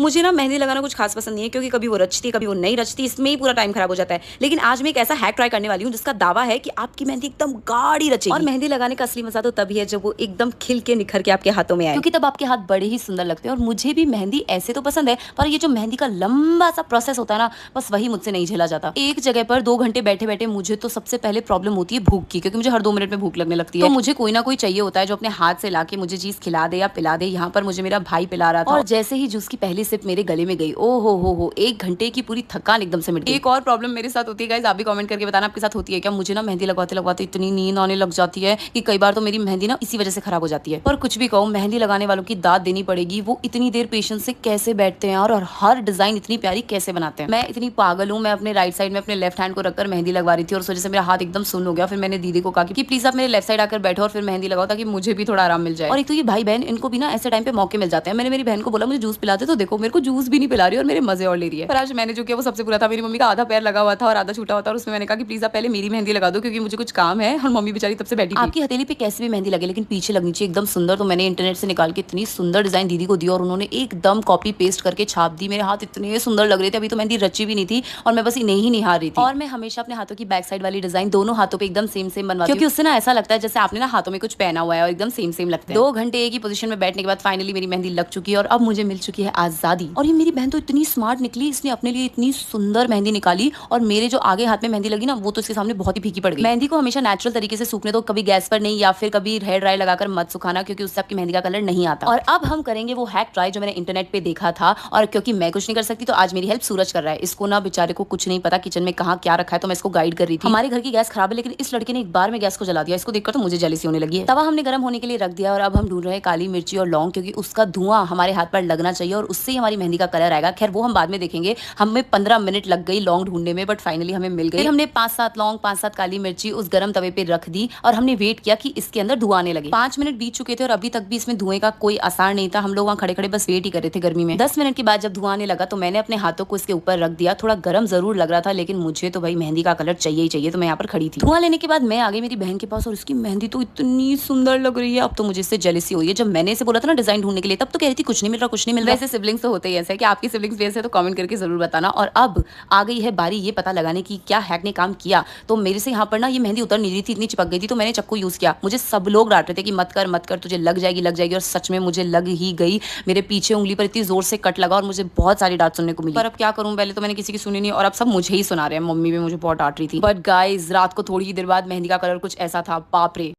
मुझे ना मेहंदी लगाना कुछ खास पसंद नहीं है क्योंकि कभी वो रचती है कभी वो नहीं रचती, इसमें ही पूरा टाइम खराब हो जाता है। लेकिन आज मैं एक ऐसा हैक ट्राई करने वाली हूँ जिसका दावा है कि आपकी मेहंदी एकदम गाढ़ी रचेगी। और मेहंदी लगाने का असली मजा तो तभी है जब वो एकदम खिल के निखर के आपके हाथों में आए, क्योंकि तब आपके हाथ बड़े ही सुंदर लगते हैं। और मुझे भी मेहंदी ऐसे तो पसंद है, पर ये जो मेहंदी का लंबा सा प्रोसेस होता है ना, बस वही मुझसे नहीं झेला जाता। एक जगह पर 2 घंटे बैठे बैठे मुझे तो सबसे पहले प्रॉब्लम होती है भूख की, क्योंकि मुझे हर 2 मिनट में भूख लगने लगती है। तो मुझे कोई ना कोई चाहिए होता है जो अपने हाथ से लाके मुझे चीज खिला दे या पिला दे। यहाँ पर मुझे मेरा भाई पिला रहा था, और जैसे ही जूस की पहली सिप मेरे गले में गई, ओ हो 1 घंटे की पूरी थकान एकदम से मिट गई। एक और प्रॉब्लम मेरे साथ होती है गाइस, आप भी कमेंट करके बताना आपके साथ होती है क्या। मुझे ना मेहंदी लगवाते लगवाते इतनी नींद आने लग जाती है कि कई बार तो मेरी मेहंदी ना इसी वजह से खराब हो जाती है। पर कुछ भी कहो, मेहंदी लगाने वालों की दाद देनी पड़ेगी। वो इतनी देर पेशेंस से कैसे बैठते हैं और हर डिजाइन इतनी प्यारी कैसे बनाते हैं। मैं इतनी पागल हूँ, मैं अपने राइट साइड में अपने लेफ्ट हैंड को रखकर मेहंदी लगवा रही थी और उस वजह से मेरा हाथ एकदम सुन्न हो गया। फिर मैंने दीदी को कहा कि प्लीज आप मेरे लेफ्ट साइड आकर बैठो और फिर मेहंदी लगाओ ताकि मुझे भी थोड़ा आराम मिल जाए। और एक तो ये भाई बहन, इनको भी ना ऐसे टाइम पे मौके मिल जाते हैं। मैंने मेरी बहन को बोला मुझे जूस पिला दे, तो देखो मेरे को जूस भी नहीं पिला रही और मेरे मजे और ले रही है। पर आज मैंने जो किया वो सबसे बुरा था। मेरी मम्मी का आधा पैर लगा हुआ था और आधा छूटा हुआ था, और उसमें मैंने कहा कि प्लीज आप पहले मेरी मेहंदी लगा दो क्योंकि मुझे कुछ काम है। और मम्मी बेचारी तब से बैठी थी। आपकी हथेली पे कैसे भी मेहंदी लगे लेकिन पीछे लगनी चाहिए एकदम सुंदर। तो मैंने इंटरनेट से निकाल के इतनी सुंदर डिजाइन दीदी को दी और उन्होंने एकदम कॉपी पेस्ट करके छाप दी। मेरे हाथ इतने सुंदर लग रहे थे, अभी तो मेहंदी रची भी नहीं थी और मैं बस इन्हें ही निहार रही थी। और मैं हमेशा अपने हाथों की बैक साइड वाली डिजाइन दोनों हाथों पे एकदम सेम सेम बनवाती हूं, क्योंकि उससे ना ऐसा लगता है जैसे आपने ना हाथों में कुछ पहना हुआ है और एकदम सेम सेम लगता है। 2 घंटे एक ही पोजीशन में बैठने के बाद फाइनली मेरी मेहंदी लग चुकी है और अब मुझे मिल चुकी है आजादी। और ये मेरी बहन तो इतनी स्मार्ट निकली, इसने अपने लिए इतनी सुंदर मेहंदी निकाली और मेरे जो आगे हाथ में मेहंदी लगी ना वो तो इसके सामने बहुत ही फीकी पड़ गई। मेहंदी को हमेशा नेचुरल तरीके से सूखने दो, कभी गैस पर नहीं या फिर कभी हेयर ड्राई लगाकर मत सुखाना, क्योंकि उससे आपकी मेहंदी का कलर नहीं आता। और अब हम करेंगे वो हैक ट्राई जो मैंने इंटरनेट पे देखा था, और क्योंकि मैं कुछ नहीं कर सकती तो आज मेरी हेल्प सूरज कर रहा है। इसको ना बेचारे को कुछ नहीं पता किचन में कहाँ क्या रखा है, तो मैं इसको गाइड कर रही थी। हमारे घर की गैस खराब है लेकिन इस लड़के ने एक बार में गैस को जला दिया। इसको देखकर तो मुझे जेलसी होने लगी है। तवा हमने गर्म होने के लिए रख दिया और अब हम ढूंढ रहे हैं काली मिर्ची और लौंग, क्योंकि उसका धुआं हमारे हाथ पर लगना चाहिए और उससे ही हमारी मेहंदी का कलर आएगा। खैर वो हम बाद में देखेंगे। हमें 15 मिनट लग गई लौंग ढूंढने में, बट फाइनली हमें मिल गई। फिर हमने 5-7 लौंग 5-7 काली मिर्ची उस गर्म तवे पे रख दी और हमने वेट किया कि इसके अंदर धुआं आने लगे। 5 मिनट बीत चुके थे और अभी तक भी इसमें धुएं का कोई आसार नहीं था। हम लोग वहाँ खड़े खड़े बस वेट ही कर रहे थे गर्मी में। 10 मिनट के बाद जब धुआं आने लगा तो मैंने अपने हाथों को इसके ऊपर रख दिया। थोड़ा गर्म जरूर लग रहा था लेकिन मुझे तो भाई मेहंदी का कलर चाहिए ही चाहिए, तो मैं यहाँ पर खड़ी थी। धुआं लेने के बाद मैं आ गई मेरी बहन के पास और उसकी मेहंदी तो इतनी सुंदर लग रही है। अब तो मुझे इससे जेलसी हुई है। जब मैंने इसे बोला था ना डिजाइन ढूंढने के लिए, तब तो कह रही थी कुछ नहीं मिल रहा कुछ नहीं मिल रहा। ऐसे सिबलिंग्स तो होते ही ऐसे कि आपकी सिबलिंग्स भी ऐसे तो कमेंट करके जरूर बताना। और अब आ गई है बारी ये पता लगाने की क्या हैक ने काम किया। तो मेरे से यहाँ पर ना ये मेहंदी उतर नहीं रही थी, इतनी चिपक गई थी, तो मैंने चक्कू यूज किया। मुझे सब लोग डांट रहे थे कि मत कर तुझे लग जाएगी, और सच में मुझे लग ही गई। मेरे पीछे उंगली पर इतनी जोर से कट लगा और मुझे बहुत सारी डांट सुनने को मिली। पर अब क्या करूं, पहले तो मैंने किसी की सुनी नहीं और अब सब मुझे ही सुना रहे हैं। मम्मी भी मुझे बहुत डांट रही थी। बट गाइस रात को थोड़ी ही देर बाद मेहंदी का कलर कुछ ऐसा था, बाप रे।